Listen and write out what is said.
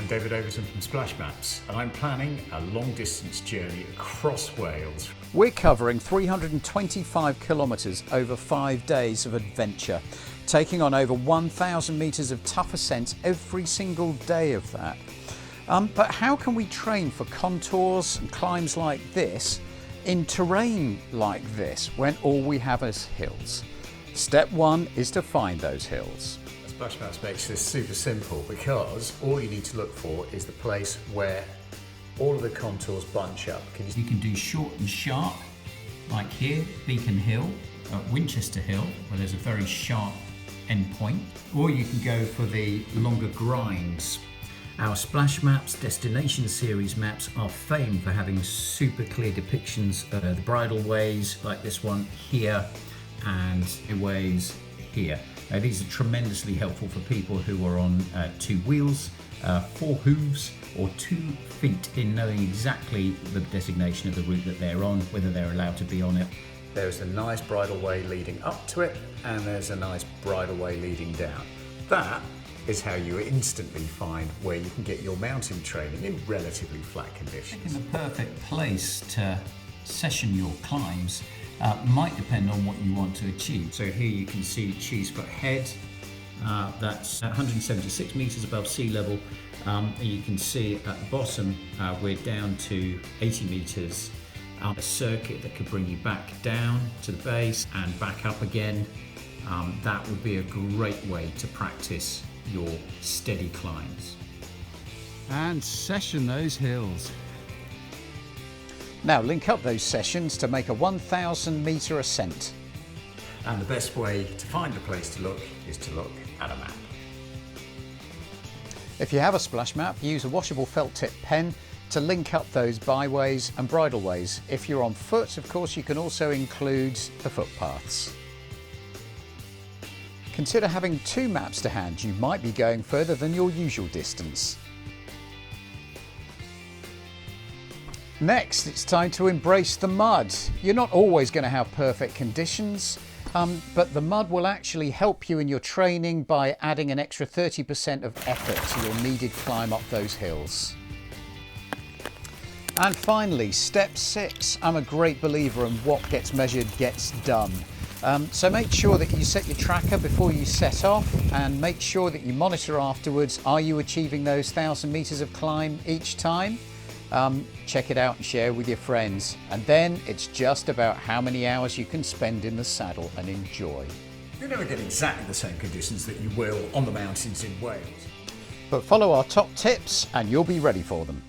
David Overton from SplashMaps, and I'm planning a long distance journey across Wales. We're covering 325 kilometres over 5 days of adventure, taking on over 1,000 metres of tough ascents every single day of that. But how can we train for contours and climbs like this in terrain like this when all we have is hills? Step one is to find those hills. SplashMaps makes this super simple because all you need to look for is the place where all of the contours bunch up. You can do short and sharp, like here, Beacon Hill, Winchester Hill, where there's a very sharp end point, or you can go for the longer grinds. Our SplashMaps Destination Series maps are famed for having super clear depictions of the bridle ways, like this one here, and the ways here. Now, these are tremendously helpful for people who are on 2 wheels, 4 hooves, or 2 feet in knowing exactly the designation of the route that they're on, whether they're allowed to be on it. There's a nice bridle way leading up to it, and there's a nice bridle way leading down. That is how you instantly find where you can get your mountain training in relatively flat conditions. Picking the perfect place to session your climbs might depend on what you want to achieve. So here you can see Cheesefoot Head, that's 176 metres above sea level. And you can see at the bottom we're down to 80 metres. A circuit that could bring you back down to the base and back up again. That would be a great way to practice your steady climbs. And session those hills. Now link up those sessions to make a 1,000 metre ascent. And the best way to find a place to look is to look at a map. If you have a splash map, use a washable felt tip pen to link up those byways and bridleways. If you're on foot, of course, you can also include the footpaths. Consider having 2 maps to hand. You might be going further than your usual distance. Next, it's time to embrace the mud. You're not always going to have perfect conditions, but the mud will actually help you in your training by adding an extra 30% of effort to your needed climb up those hills. And finally, step 6. I'm a great believer in what gets measured gets done. So make sure that you set your tracker before you set off, and make sure that you monitor afterwards. Are you achieving those 1,000 metres of climb each time? Check it out and share with your friends. And then it's just about how many hours you can spend in the saddle and enjoy. You'll never get exactly the same conditions that you will on the mountains in Wales. But follow our top tips and you'll be ready for them.